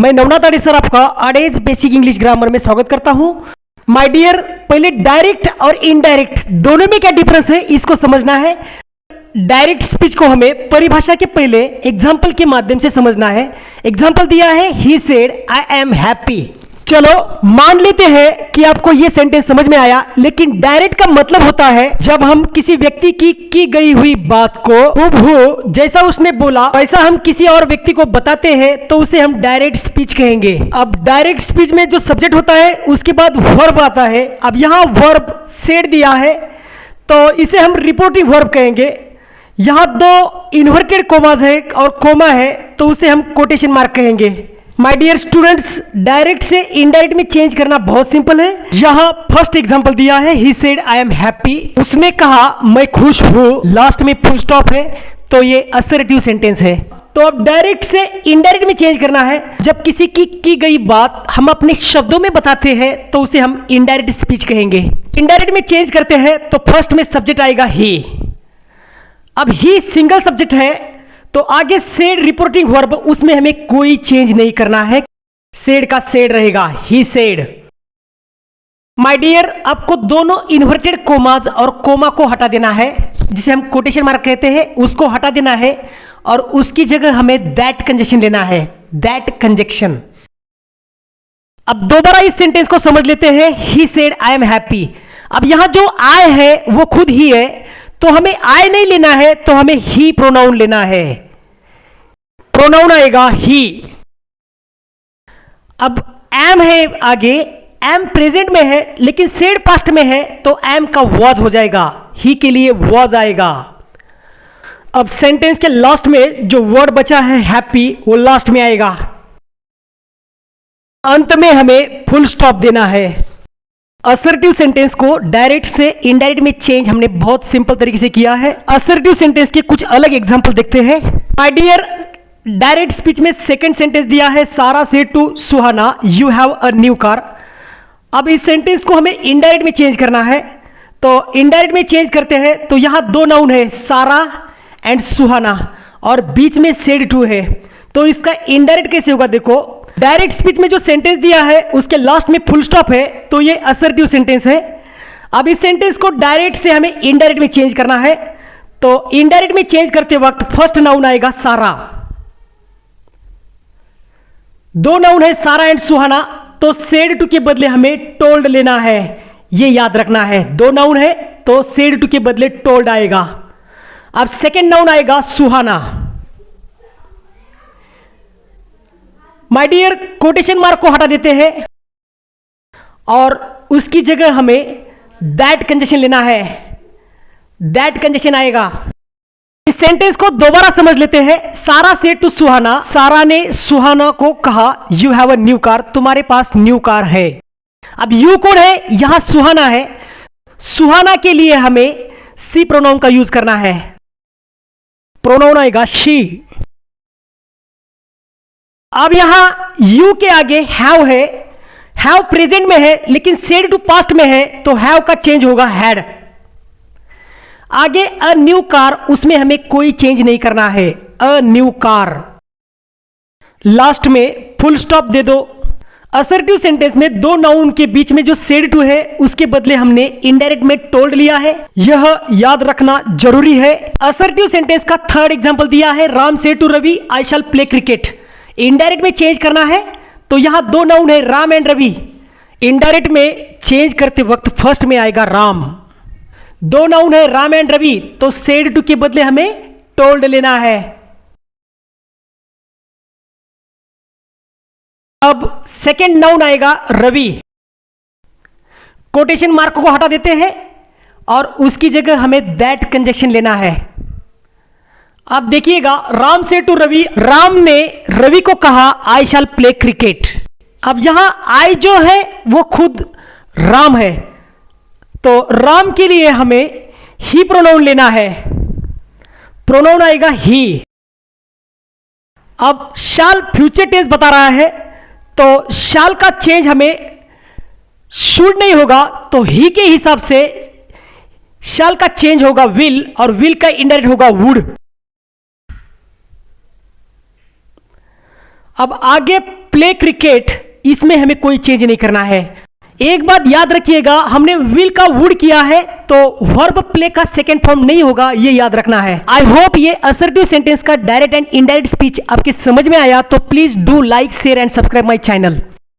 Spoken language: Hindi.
मैं नवनाथ आडे सर आपका आडेज बेसिक इंग्लिश ग्रामर में स्वागत करता हूं। माय डियर, पहले डायरेक्ट और इनडायरेक्ट दोनों में क्या डिफरेंस है इसको समझना है। डायरेक्ट स्पीच को हमें परिभाषा के पहले एग्जाम्पल के माध्यम से समझना है। एग्जाम्पल दिया है, he said I am happy. चलो मान लेते हैं कि आपको यह सेंटेंस समझ में आया, लेकिन डायरेक्ट का मतलब होता है जब हम किसी व्यक्ति की गई हुई बात को हूबहू जैसा उसने बोला वैसा हम किसी और व्यक्ति को बताते हैं तो उसे हम डायरेक्ट स्पीच कहेंगे। अब डायरेक्ट स्पीच में जो सब्जेक्ट होता है उसके बाद वर्ब आता है। अब यहां वर्ब सेड दिया है तो इसे हम रिपोर्टिंग वर्ब कहेंगे। यहां दो इन्वर्टेड कोमास है और कोमा है तो उसे हम कोटेशन मार्क कहेंगे। माय डियर स्टूडेंट्स, डायरेक्ट से इनडायरेक्ट में चेंज करना बहुत सिंपल है। यहां फर्स्ट एग्जांपल दिया है, he said I am happy. उसने कहा मैं खुश हूं, लास्ट में फुल स्टॉप है तो ये असर्टिव सेंटेंस है। तो अब डायरेक्ट से इनडायरेक्ट में चेंज करना है। जब किसी की गई बात हम अपने शब्दों में बताते हैं तो उसे हम इनडायरेक्ट स्पीच कहेंगे। इनडायरेक्ट में चेंज करते हैं तो फर्स्ट में सब्जेक्ट आएगा ही। अब ही सिंगल सब्जेक्ट है तो आगे सेड रिपोर्टिंग वर्ब, उसमें हमें कोई चेंज नहीं करना है, सेड का सेड रहेगा, ही सेड। माय डियर, आपको दोनों इन्वर्टेड कोमाज और कोमा को हटा देना है, जिसे हम कोटेशन मार्क कहते हैं, उसको हटा देना है और उसकी जगह हमें दैट कंजक्शन लेना है, दैट कंजक्शन। अब दोबारा इस सेंटेंस को समझ लेते हैं, he said I am happy. अब यहां जो आई है वो खुद ही है तो हमें आई नहीं लेना है तो हमें ही प्रोनाउन लेना है। प्रोनाउन आएगा ही। अब एम है आगे, एम प्रेजेंट में है लेकिन सेड पास्ट में है तो एम का वॉज हो जाएगा, ही के लिए वॉज आएगा। अब सेंटेंस के लास्ट में जो वर्ड बचा है हैप्पी, वो लास्ट में आएगा। अंत में हमें फुल स्टॉप देना है। असर्टिव सेंटेंस को डायरेक्ट से इनडायरेक्ट में चेंज हमने बहुत सिंपल तरीके से किया है। असर्टिव सेंटेंस के कुछ अलग एग्जांपल देखते हैं। माय डियर, डायरेक्ट स्पीच में सेकंड सेंटेंस दिया है, सारा से to Suhana you have a new car. अब इस सेंटेंस को हमें इनडायरेक्ट में चेंज करना है तो इनडायरेक्ट में चेंज करते हैं तो यहां दो नाउन है, सारा एंड सुहाना, और बीच में सेड टू है तो इसका इनडायरेक्ट कैसे होगा। देखो, डायरेक्ट स्पीच में जो सेंटेंस दिया है उसके लास्ट में फुल स्टॉप है तो ये असर्टिव सेंटेंस है। अब इस सेंटेंस को डायरेक्ट से हमें इनडायरेक्ट में चेंज करना है तो इनडायरेक्ट में चेंज करते वक्त फर्स्ट नाउन आएगा सारा। दो नाउन है सारा एंड सुहाना तो सेड टू के बदले हमें टोल्ड लेना है, ये याद रखना है। दो नाउन है तो सेड टू के बदले टोल्ड आएगा। अब सेकेंड नाउन आएगा सुहाना। माय डियर, कोटेशन मार्क को हटा देते हैं और उसकी जगह हमें दैट कंजक्शन लेना है, दैट कंजक्शन आएगा। इस सेंटेंस को दोबारा समझ लेते हैं। सारा से टू सुहाना, सारा ने सुहाना को कहा you have a new car, तुम्हारे पास न्यू कार है। अब यू कौन है, यहां सुहाना है। सुहाना के लिए हमें सी प्रोनाउन का यूज करना है, प्रोनाउन आएगा शी। अब यहां यू के आगे हैव है, हैव प्रेजेंट में है लेकिन सेड टू पास्ट में है तो हैव का चेंज होगा हैड। आगे अ न्यू कार, उसमें हमें कोई चेंज नहीं करना है, अ न्यू कार। लास्ट में फुल स्टॉप दे दो। असर्टिव सेंटेंस में दो नाउन के बीच में जो सेड टू है उसके बदले हमने इनडायरेक्ट में टोल्ड लिया है, यह याद रखना जरूरी है। असर्टिव सेंटेंस का थर्ड एग्जांपल दिया है, राम से to Ravi I shall play cricket. Indirect में चेंज करना है तो यहां दो नाउन है राम एंड रवि। इनडायरेक्ट में चेंज करते वक्त फर्स्ट में आएगा राम। दो नाउन है राम एंड रवि तो सेड टू के बदले हमें टोल्ड लेना है। अब सेकेंड नाउन आएगा रवि। कोटेशन मार्क को हटा देते हैं और उसकी जगह हमें दैट कंजक्शन लेना है। अब देखिएगा, राम से टू रवि, राम ने रवि को कहा आई शैल प्ले क्रिकेट। अब यहां आई जो है वो खुद राम है तो राम के लिए हमें ही प्रोनाउन लेना है, प्रोनाउन आएगा ही। अब शैल फ्यूचर टेंस बता रहा है तो शैल का चेंज हमें शुड नहीं होगा तो ही के हिसाब से शैल का चेंज होगा विल और विल का इनडायरेक्ट होगा वुड। अब आगे प्ले क्रिकेट, इसमें हमें कोई चेंज नहीं करना है। एक बात याद रखिएगा, हमने विल का वुड किया है तो वर्ब प्ले का सेकेंड फॉर्म नहीं होगा, ये याद रखना है। आई होप ये असर्टिव सेंटेंस का डायरेक्ट एंड इनडायरेक्ट स्पीच आपकी समझ में आया। तो please do like, share and subscribe my channel.